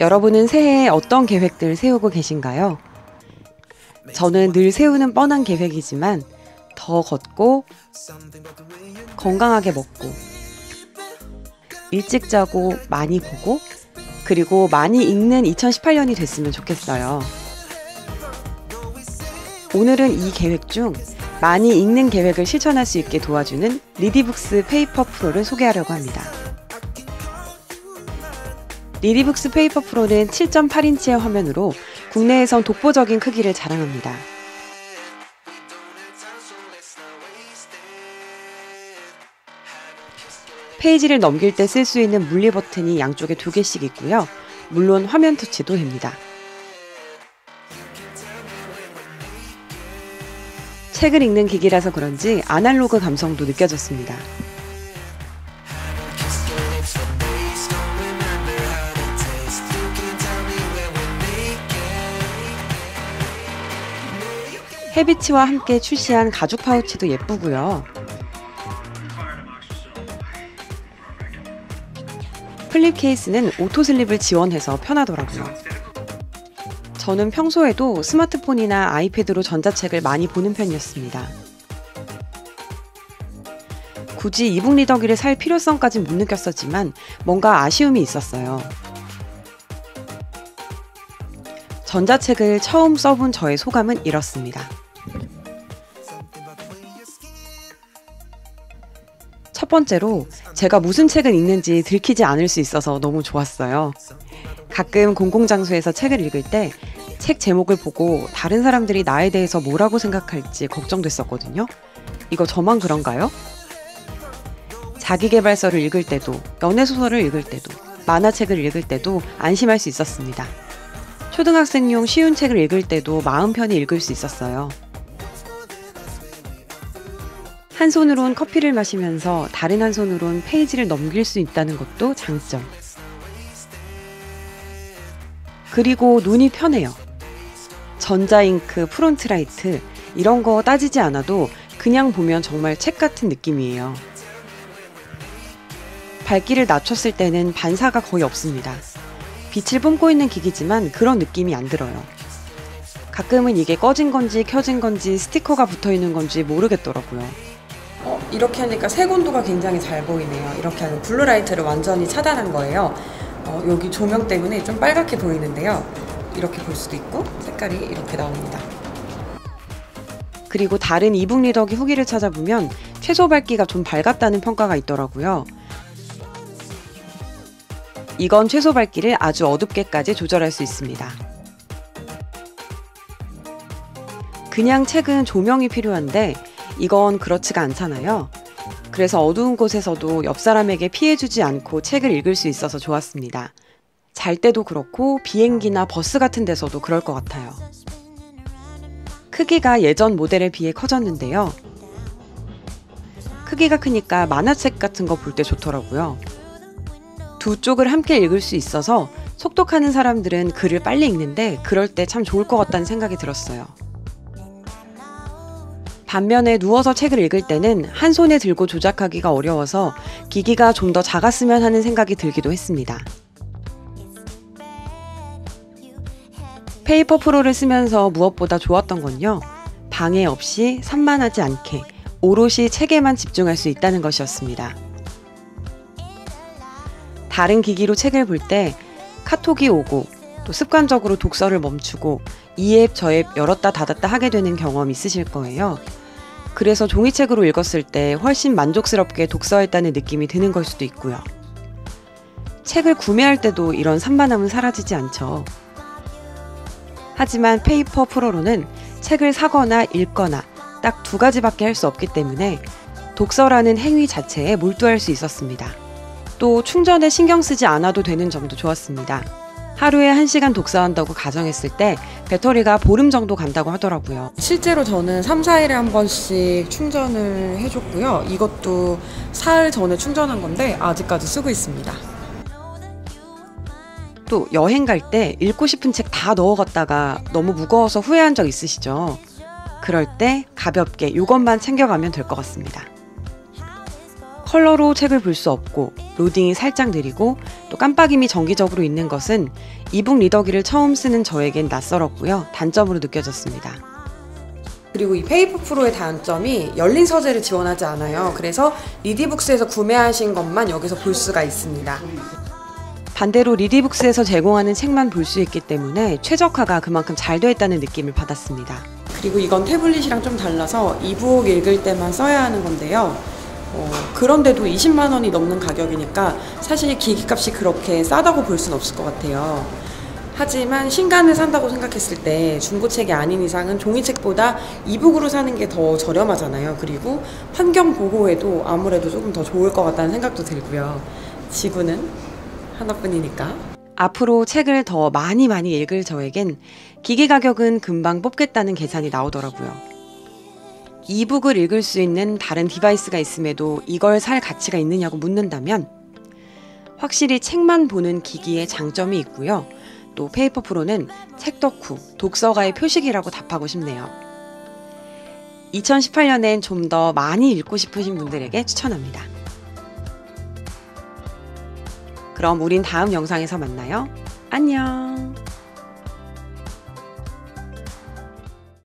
여러분은 새해에 어떤 계획들 세우고 계신가요? 저는 늘 세우는 뻔한 계획이지만 더 걷고 건강하게 먹고 일찍 자고 많이 보고 그리고 많이 읽는 2018년이 됐으면 좋겠어요. 오늘은 이 계획 중 많이 읽는 계획을 실천할 수 있게 도와주는 리디북스 페이퍼 프로를 소개하려고 합니다. 리디북스 페이퍼 프로는 7.8인치의 화면으로 국내에선 독보적인 크기를 자랑합니다. 페이지를 넘길 때 쓸 수 있는 물리 버튼이 양쪽에 2개씩 있고요. 물론 화면 터치도 됩니다. 책을 읽는 기기라서 그런지 아날로그 감성도 느껴졌습니다. 헤비치와 함께 출시한 가죽 파우치도 예쁘고요. 플립 케이스는 오토슬립을 지원해서 편하더라고요. 저는 평소에도 스마트폰이나 아이패드로 전자책을 많이 보는 편이었습니다. 굳이 이북 리더기를 살 필요성까진 못 느꼈었지만 뭔가 아쉬움이 있었어요. 전자책을 처음 써본 저의 소감은 이렇습니다. 첫 번째로 제가 무슨 책을 읽는지 들키지 않을 수 있어서 너무 좋았어요. 가끔 공공장소에서 책을 읽을 때 책 제목을 보고 다른 사람들이 나에 대해서 뭐라고 생각할지 걱정됐었거든요. 이거 저만 그런가요? 자기계발서를 읽을 때도, 연애소설을 읽을 때도, 만화책을 읽을 때도 안심할 수 있었습니다. 초등학생용 쉬운 책을 읽을 때도 마음 편히 읽을 수 있었어요. 한 손으론 커피를 마시면서 다른 한 손으론 페이지를 넘길 수 있다는 것도 장점. 그리고 눈이 편해요. 전자잉크, 프론트라이트 이런 거 따지지 않아도 그냥 보면 정말 책 같은 느낌이에요. 밝기를 낮췄을 때는 반사가 거의 없습니다. 빛을 뿜고 있는 기기지만 그런 느낌이 안 들어요. 가끔은 이게 꺼진 건지 켜진 건지 스티커가 붙어 있는 건지 모르겠더라고요. 이렇게 하니까 색온도가 굉장히 잘 보이네요. 이렇게 하면 블루라이트를 완전히 차단한 거예요. 여기 조명 때문에 좀 빨갛게 보이는데요. 이렇게 볼 수도 있고 색깔이 이렇게 나옵니다. 그리고 다른 이북 리더기 후기를 찾아보면 최소 밝기가 좀 밝았다는 평가가 있더라고요. 이건 최소 밝기를 아주 어둡게까지 조절할 수 있습니다. 그냥 책은 조명이 필요한데 이건 그렇지가 않잖아요. 그래서 어두운 곳에서도 옆 사람에게 피해주지 않고 책을 읽을 수 있어서 좋았습니다. 잘 때도 그렇고 비행기나 버스 같은 데서도 그럴 것 같아요. 크기가 예전 모델에 비해 커졌는데요. 크기가 크니까 만화책 같은 거 볼 때 좋더라고요. 두 쪽을 함께 읽을 수 있어서 속독하는 사람들은 글을 빨리 읽는데 그럴 때 참 좋을 것 같다는 생각이 들었어요. 반면에 누워서 책을 읽을 때는 한 손에 들고 조작하기가 어려워서 기기가 좀 더 작았으면 하는 생각이 들기도 했습니다. 페이퍼 프로를 쓰면서 무엇보다 좋았던 건요. 방해 없이 산만하지 않게 오롯이 책에만 집중할 수 있다는 것이었습니다. 다른 기기로 책을 볼 때 카톡이 오고 또 습관적으로 독서를 멈추고 이 앱 저 앱 열었다 닫았다 하게 되는 경험 있으실 거예요. 그래서 종이책으로 읽었을 때 훨씬 만족스럽게 독서했다는 느낌이 드는 걸 수도 있고요. 책을 구매할 때도 이런 산만함은 사라지지 않죠. 하지만 페이퍼 프로로는 책을 사거나 읽거나 딱 2가지밖에 할 수 없기 때문에 독서라는 행위 자체에 몰두할 수 있었습니다. 또 충전에 신경 쓰지 않아도 되는 점도 좋았습니다. 하루에 1시간 독서한다고 가정했을 때 배터리가 보름 정도 간다고 하더라고요. 실제로 저는 3, 4일에 한 번씩 충전을 해줬고요. 이것도 사흘 전에 충전한 건데 아직까지 쓰고 있습니다. 또 여행 갈 때 읽고 싶은 책 다 넣어갔다가 너무 무거워서 후회한 적 있으시죠? 그럴 때 가볍게 이것만 챙겨가면 될 것 같습니다. 컬러로 책을 볼 수 없고 로딩이 살짝 느리고 또 깜빡임이 정기적으로 있는 것은 이북 리더기를 처음 쓰는 저에겐 낯설었고요. 단점으로 느껴졌습니다. 그리고 이 페이퍼 프로의 단점이 열린 서재를 지원하지 않아요. 그래서 리디북스에서 구매하신 것만 여기서 볼 수가 있습니다. 반대로 리디북스에서 제공하는 책만 볼 수 있기 때문에 최적화가 그만큼 잘 되어 있다는 느낌을 받았습니다. 그리고 이건 태블릿이랑 좀 달라서 이북 읽을 때만 써야 하는 건데요. 그런데도 20만 원이 넘는 가격이니까 사실 기기값이 그렇게 싸다고 볼 순 없을 것 같아요. 하지만 신간을 산다고 생각했을 때 중고책이 아닌 이상은 종이책보다 이북으로 사는 게 더 저렴하잖아요. 그리고 환경 보호에도 아무래도 조금 더 좋을 것 같다는 생각도 들고요. 지구는 하나뿐이니까. 앞으로 책을 더 많이 읽을 저에겐 기기 가격은 금방 뽑겠다는 계산이 나오더라고요. 이북을 읽을 수 있는 다른 디바이스가 있음에도 이걸 살 가치가 있느냐고 묻는다면 확실히 책만 보는 기기에 장점이 있고요. 또 페이퍼 프로는 책 덕후, 독서가의 표식이라고 답하고 싶네요. 2018년엔 좀 더 많이 읽고 싶으신 분들에게 추천합니다. 그럼 우린 다음 영상에서 만나요. 안녕!